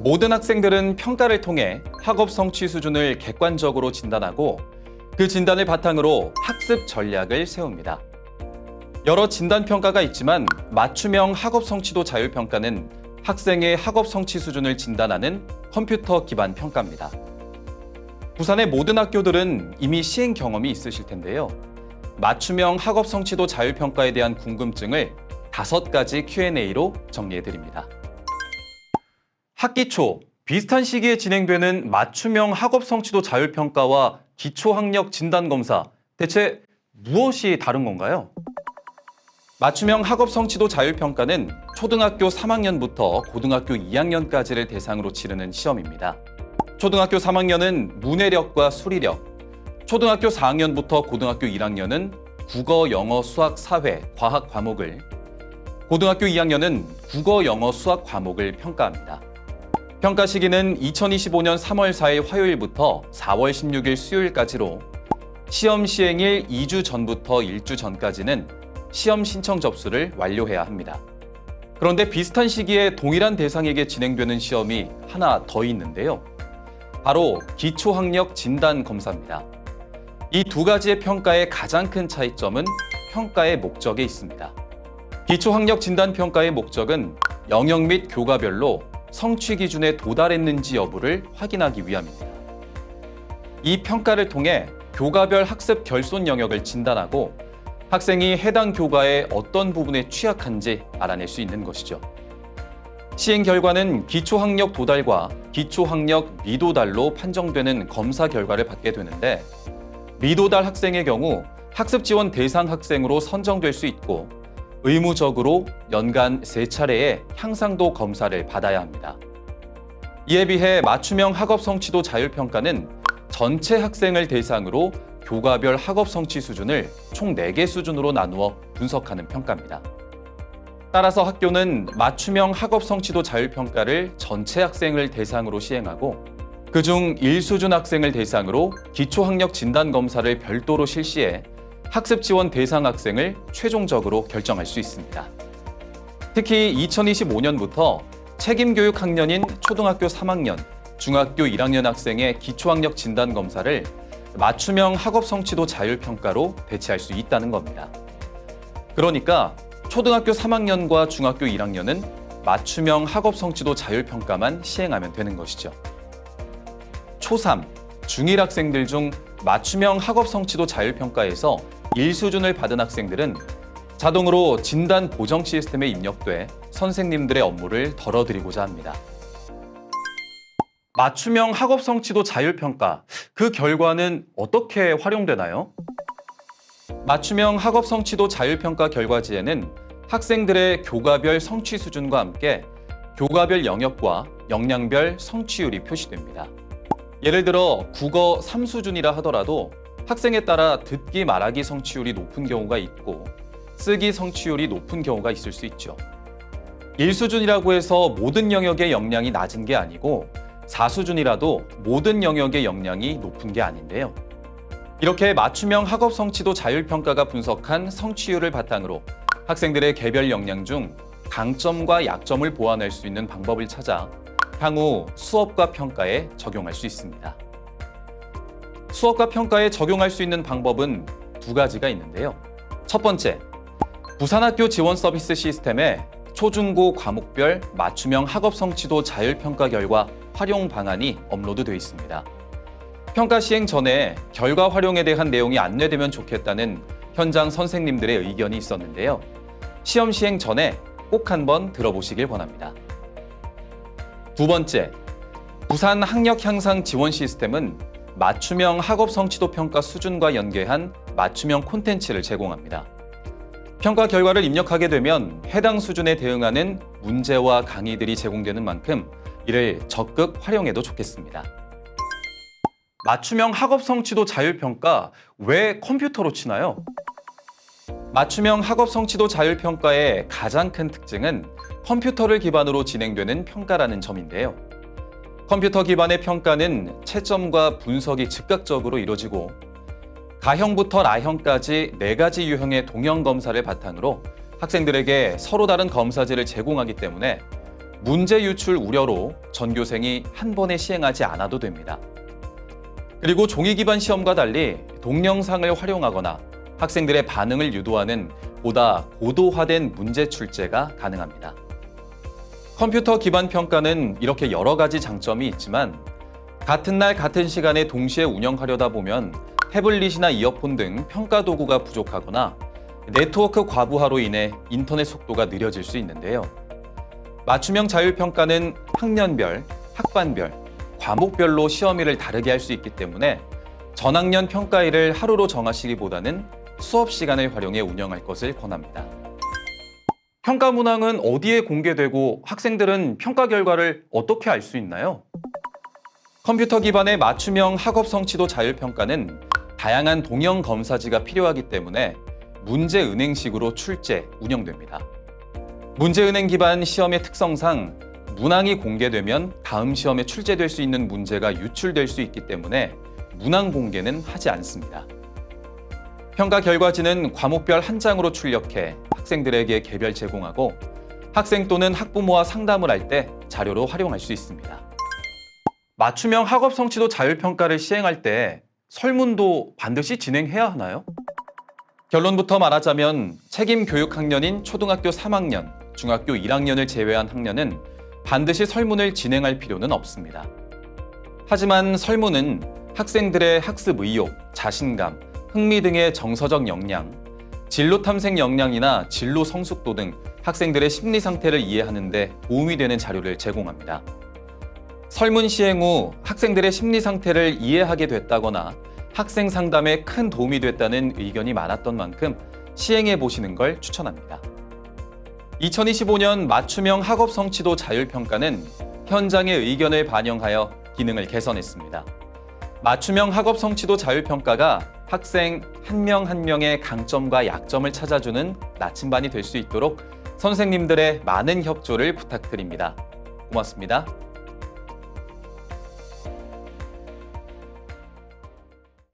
모든 학생들은 평가를 통해 학업 성취 수준을 객관적으로 진단하고 그 진단을 바탕으로 학습 전략을 세웁니다. 여러 진단 평가가 있지만 맞춤형 학업 성취도 자율 평가는 학생의 학업 성취 수준을 진단하는 컴퓨터 기반 평가입니다. 부산의 모든 학교들은 이미 시행 경험이 있으실 텐데요. 맞춤형 학업 성취도 자율 평가에 대한 궁금증을 5가지 Q&A로 정리해 드립니다. 학기 초 비슷한 시기에 진행되는 맞춤형 학업 성취도 자율 평가와 기초 학력 진단 검사, 대체 무엇이 다른 건가요? 맞춤형 학업 성취도 자율 평가는 초등학교 3학년부터 고등학교 2학년까지를 대상으로 치르는 시험입니다. 초등학교 3학년은 문해력과 수리력, 초등학교 4학년부터 고등학교 1학년은 국어, 영어, 수학, 사회, 과학 과목을, 고등학교 2학년은 국어, 영어, 수학 과목을 평가합니다. 평가 시기는 2025년 3월 4일 화요일부터 4월 16일 수요일까지로 시험 시행일 2주 전부터 1주 전까지는 시험 신청 접수를 완료해야 합니다. 그런데 비슷한 시기에 동일한 대상에게 진행되는 시험이 하나 더 있는데요. 바로 기초학력 진단 검사입니다. 이 2가지의 평가의 가장 큰 차이점은 평가의 목적에 있습니다. 기초학력 진단 평가의 목적은 영역 및 교과별로 성취 기준에 도달했는지 여부를 확인하기 위함입니다. 이 평가를 통해 교과별 학습 결손 영역을 진단하고 학생이 해당 교과의 어떤 부분에 취약한지 알아낼 수 있는 것이죠. 시행 결과는 기초학력 도달과 기초학력 미도달로 판정되는 검사 결과를 받게 되는데, 미도달 학생의 경우 학습 지원 대상 학생으로 선정될 수 있고 의무적으로 연간 3차례의 향상도 검사를 받아야 합니다. 이에 비해 맞춤형 학업 성취도 자율 평가는 전체 학생을 대상으로 교과별 학업 성취 수준을 총 4개 수준으로 나누어 분석하는 평가입니다. 따라서 학교는 맞춤형 학업 성취도 자율 평가를 전체 학생을 대상으로 시행하고 그중 1수준 학생을 대상으로 기초학력 진단 검사를 별도로 실시해 학습 지원 대상 학생을 최종적으로 결정할 수 있습니다. 특히 2025년부터 책임교육 학년인 초등학교 3학년, 중학교 1학년 학생의 기초학력 진단 검사를 맞춤형 학업 성취도 자율 평가로 대체할 수 있다는 겁니다. 그러니까 초등학교 3학년과 중학교 1학년은 맞춤형 학업 성취도 자율 평가만 시행하면 되는 것이죠. 초3, 중1 학생들 중 맞춤형 학업 성취도 자율 평가에서 1수준을 받은 학생들은 자동으로 진단 보정 시스템에 입력돼 선생님들의 업무를 덜어드리고자 합니다. 맞춤형 학업 성취도 자율 평가, 그 결과는 어떻게 활용되나요? 맞춤형 학업 성취도 자율 평가 결과지에는 학생들의 교과별 성취 수준과 함께 교과별 영역과 역량별 성취율이 표시됩니다. 예를 들어 국어 3수준이라 하더라도 학생에 따라 듣기 말하기 성취율이 높은 경우가 있고 쓰기 성취율이 높은 경우가 있을 수 있죠. 1수준이라고 해서 모든 영역의 역량이 낮은 게 아니고 4수준이라도 모든 영역의 역량이 높은 게 아닌데요. 이렇게 맞춤형 학업 성취도 자율 평가가 분석한 성취율을 바탕으로 학생들의 개별 역량 중 강점과 약점을 보완할 수 있는 방법을 찾아 향후 수업과 평가에 적용할 수 있습니다. 수업과 평가에 적용할 수 있는 방법은 2가지가 있는데요. 첫 번째, 부산학교 지원 서비스 시스템에 초중고 과목별 맞춤형 학업 성취도 자율 평가 결과 활용 방안이 업로드되어 있습니다. 평가 시행 전에 결과 활용에 대한 내용이 안내되면 좋겠다는 현장 선생님들의 의견이 있었는데요. 시험 시행 전에 꼭 한번 들어보시길 권합니다. 2번째, 부산 학력 향상 지원 시스템은 맞춤형 학업 성취도 평가 수준과 연계한 맞춤형 콘텐츠를 제공합니다. 평가 결과를 입력하게 되면 해당 수준에 대응하는 문제와 강의들이 제공되는 만큼 이를 적극 활용해도 좋겠습니다. 맞춤형 학업 성취도 자율 평가, 왜 컴퓨터로 치나요? 맞춤형 학업 성취도 자율 평가의 가장 큰 특징은 컴퓨터를 기반으로 진행되는 평가라는 점인데요. 컴퓨터 기반의 평가는 채점과 분석이 즉각적으로 이루어지고 가형부터 라형까지 4가지 유형의 동형 검사를 바탕으로 학생들에게 서로 다른 검사지를 제공하기 때문에 문제 유출 우려로 전교생이 한 번에 시행하지 않아도 됩니다. 그리고 종이 기반 시험과 달리 동영상을 활용하거나 학생들의 반응을 유도하는 보다 고도화된 문제 출제가 가능합니다. 컴퓨터 기반 평가는 이렇게 여러 가지 장점이 있지만 같은 날 같은 시간에 동시에 운영하려다 보면 태블릿이나 이어폰 등 평가 도구가 부족하거나 네트워크 과부하로 인해 인터넷 속도가 느려질 수 있는데요. 맞춤형 자율평가는 학년별, 학반별, 과목별로 시험일을 다르게 할 수 있기 때문에 전학년 평가일을 하루로 정하시기보다는 수업 시간을 활용해 운영할 것을 권합니다. 평가 문항은 어디에 공개되고 학생들은 평가 결과를 어떻게 알 수 있나요? 컴퓨터 기반의 맞춤형 학업 성취도 자율평가는 다양한 동형 검사지가 필요하기 때문에 문제은행식으로 출제, 운영됩니다. 문제은행 기반 시험의 특성상 문항이 공개되면 다음 시험에 출제될 수 있는 문제가 유출될 수 있기 때문에 문항 공개는 하지 않습니다. 평가 결과지는 과목별 한 장으로 출력해 학생들에게 개별 제공하고 학생 또는 학부모와 상담을 할 때 자료로 활용할 수 있습니다. 맞춤형 학업 성취도 자율평가를 시행할 때 설문도 반드시 진행해야 하나요? 결론부터 말하자면 책임 교육 학년인 초등학교 3학년, 중학교 1학년을 제외한 학년은 반드시 설문을 진행할 필요는 없습니다. 하지만 설문은 학생들의 학습 의욕, 자신감, 흥미 등의 정서적 역량, 진로 탐색 역량이나 진로 성숙도 등 학생들의 심리 상태를 이해하는 데 도움이 되는 자료를 제공합니다. 설문 시행 후 학생들의 심리 상태를 이해하게 됐다거나 학생 상담에 큰 도움이 됐다는 의견이 많았던 만큼 시행해 보시는 걸 추천합니다. 2025년 맞춤형 학업 성취도 자율평가는 현장의 의견을 반영하여 기능을 개선했습니다. 맞춤형 학업 성취도 자율평가가 학생 한 명 한 명의 강점과 약점을 찾아주는 나침반이 될 수 있도록 선생님들의 많은 협조를 부탁드립니다. 고맙습니다.